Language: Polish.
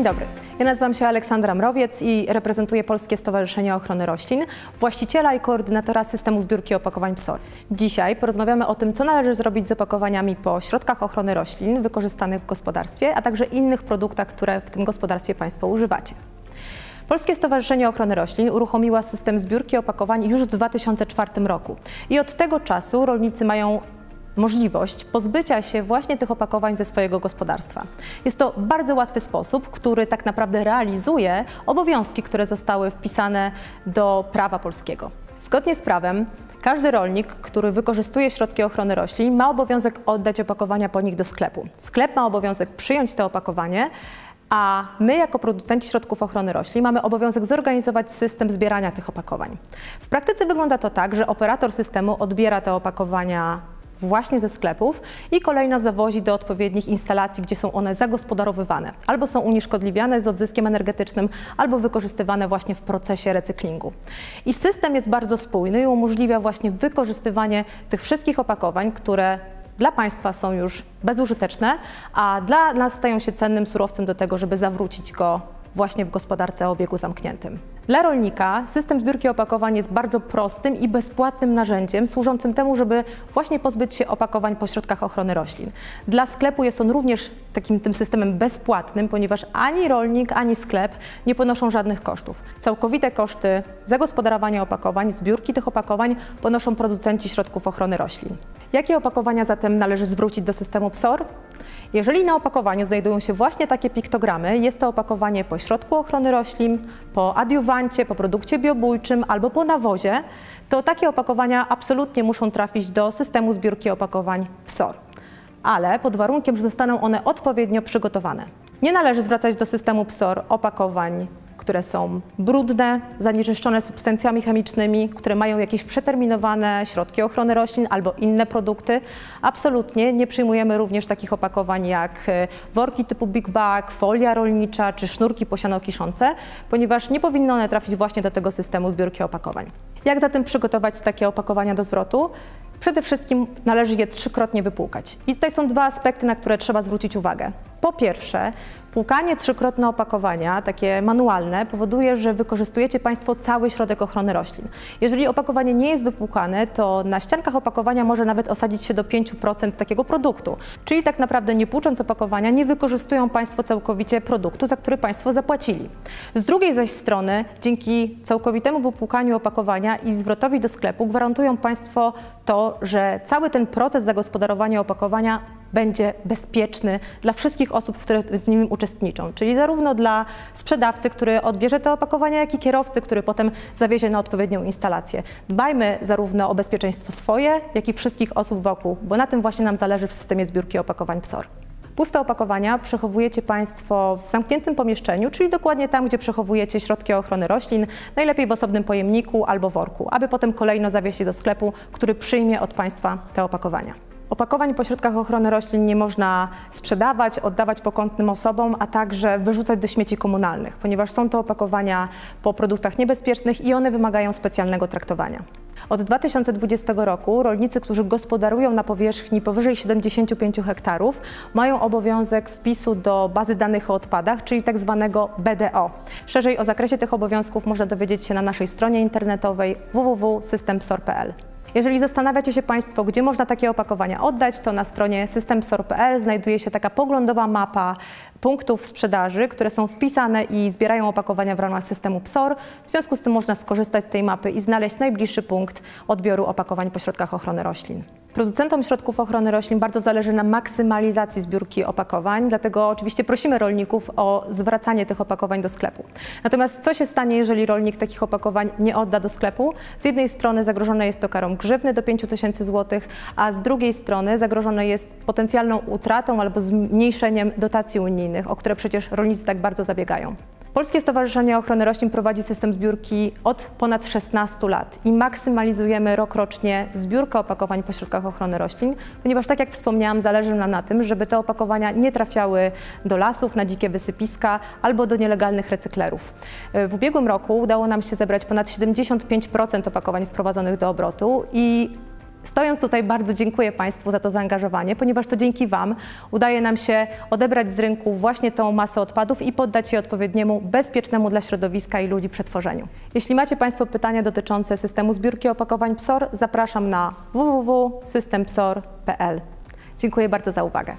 Dzień dobry, ja nazywam się Aleksandra Mrowiec i reprezentuję Polskie Stowarzyszenie Ochrony Roślin, właściciela i koordynatora systemu zbiórki opakowań PSOR. Dzisiaj porozmawiamy o tym, co należy zrobić z opakowaniami po środkach ochrony roślin wykorzystanych w gospodarstwie, a także innych produktach, które w tym gospodarstwie Państwo używacie. Polskie Stowarzyszenie Ochrony Roślin uruchomiło system zbiórki opakowań już w 2004 roku i od tego czasu rolnicy mają możliwość pozbycia się właśnie tych opakowań ze swojego gospodarstwa. Jest to bardzo łatwy sposób, który tak naprawdę realizuje obowiązki, które zostały wpisane do prawa polskiego. Zgodnie z prawem każdy rolnik, który wykorzystuje środki ochrony roślin, ma obowiązek oddać opakowania po nich do sklepu. Sklep ma obowiązek przyjąć to opakowanie, a my jako producenci środków ochrony roślin mamy obowiązek zorganizować system zbierania tych opakowań. W praktyce wygląda to tak, że operator systemu odbiera te opakowania właśnie ze sklepów i kolejno zawozi do odpowiednich instalacji, gdzie są one zagospodarowywane. Albo są unieszkodliwiane z odzyskiem energetycznym, albo wykorzystywane właśnie w procesie recyklingu. I system jest bardzo spójny i umożliwia właśnie wykorzystywanie tych wszystkich opakowań, które dla Państwa są już bezużyteczne, a dla nas stają się cennym surowcem do tego, żeby zawrócić go właśnie w gospodarce o obiegu zamkniętym. Dla rolnika system zbiórki opakowań jest bardzo prostym i bezpłatnym narzędziem służącym temu, żeby właśnie pozbyć się opakowań po środkach ochrony roślin. Dla sklepu jest on również tym systemem bezpłatnym, ponieważ ani rolnik, ani sklep nie ponoszą żadnych kosztów. Całkowite koszty zagospodarowania opakowań, zbiórki tych opakowań ponoszą producenci środków ochrony roślin. Jakie opakowania zatem należy zwrócić do systemu PSOR? Jeżeli na opakowaniu znajdują się właśnie takie piktogramy, jest to opakowanie po środku ochrony roślin, po adiuwancie, po produkcie biobójczym albo po nawozie, to takie opakowania absolutnie muszą trafić do systemu zbiórki opakowań PSOR, ale pod warunkiem, że zostaną one odpowiednio przygotowane. Nie należy zwracać do systemu PSOR opakowań, które są brudne, zanieczyszczone substancjami chemicznymi, które mają jakieś przeterminowane środki ochrony roślin albo inne produkty. Absolutnie nie przyjmujemy również takich opakowań jak worki typu Big Bag, folia rolnicza czy sznurki po siano kiszące, ponieważ nie powinny one trafić właśnie do tego systemu zbiórki opakowań. Jak zatem przygotować takie opakowania do zwrotu? Przede wszystkim należy je trzykrotnie wypłukać. I tutaj są dwa aspekty, na które trzeba zwrócić uwagę. Po pierwsze, płukanie trzykrotne opakowania, takie manualne, powoduje, że wykorzystujecie Państwo cały środek ochrony roślin. Jeżeli opakowanie nie jest wypłukane, to na ściankach opakowania może nawet osadzić się do 5% takiego produktu. Czyli tak naprawdę nie płucząc opakowania, nie wykorzystują Państwo całkowicie produktu, za który Państwo zapłacili. Z drugiej zaś strony, dzięki całkowitemu wypłukaniu opakowania i zwrotowi do sklepu gwarantują Państwo to, że cały ten proces zagospodarowania opakowania będzie bezpieczny dla wszystkich osób, które z nim uczestniczą, czyli zarówno dla sprzedawcy, który odbierze te opakowania, jak i kierowcy, który potem zawiezie na odpowiednią instalację. Dbajmy zarówno o bezpieczeństwo swoje, jak i wszystkich osób wokół, bo na tym właśnie nam zależy w systemie zbiórki opakowań PSOR. Puste opakowania przechowujecie Państwo w zamkniętym pomieszczeniu, czyli dokładnie tam, gdzie przechowujecie środki ochrony roślin, najlepiej w osobnym pojemniku albo worku, aby potem kolejno zawieźć je do sklepu, który przyjmie od Państwa te opakowania. Opakowań po środkach ochrony roślin nie można sprzedawać, oddawać pokątnym osobom, a także wyrzucać do śmieci komunalnych, ponieważ są to opakowania po produktach niebezpiecznych i one wymagają specjalnego traktowania. Od 2020 roku rolnicy, którzy gospodarują na powierzchni powyżej 75 hektarów, mają obowiązek wpisu do bazy danych o odpadach, czyli tak zwanego BDO. Szerzej o zakresie tych obowiązków można dowiedzieć się na naszej stronie internetowej www.systempsor.pl. Jeżeli zastanawiacie się Państwo, gdzie można takie opakowania oddać, to na stronie systempsor.pl znajduje się taka poglądowa mapa punktów sprzedaży, które są wpisane i zbierają opakowania w ramach systemu PSOR. W związku z tym można skorzystać z tej mapy i znaleźć najbliższy punkt odbioru opakowań po środkach ochrony roślin. Producentom środków ochrony roślin bardzo zależy na maksymalizacji zbiórki opakowań, dlatego oczywiście prosimy rolników o zwracanie tych opakowań do sklepu. Natomiast co się stanie, jeżeli rolnik takich opakowań nie odda do sklepu? Z jednej strony zagrożone jest to karą grzywny do 5000 zł, a z drugiej strony zagrożone jest potencjalną utratą albo zmniejszeniem dotacji unijnych, o które przecież rolnicy tak bardzo zabiegają. Polskie Stowarzyszenie Ochrony Roślin prowadzi system zbiórki od ponad 16 lat i maksymalizujemy rokrocznie zbiórkę opakowań po środkach ochrony roślin, ponieważ tak jak wspomniałam, zależy nam na tym, żeby te opakowania nie trafiały do lasów, na dzikie wysypiska albo do nielegalnych recyklerów. W ubiegłym roku udało nam się zebrać ponad 75% opakowań wprowadzonych do obrotu i Stojąc tutaj, bardzo dziękuję Państwu za to zaangażowanie, ponieważ to dzięki Wam udaje nam się odebrać z rynku właśnie tą masę odpadów i poddać je odpowiedniemu, bezpiecznemu dla środowiska i ludzi przetworzeniu. Jeśli macie Państwo pytania dotyczące systemu zbiórki opakowań PSOR, zapraszam na www.systempsor.pl. Dziękuję bardzo za uwagę.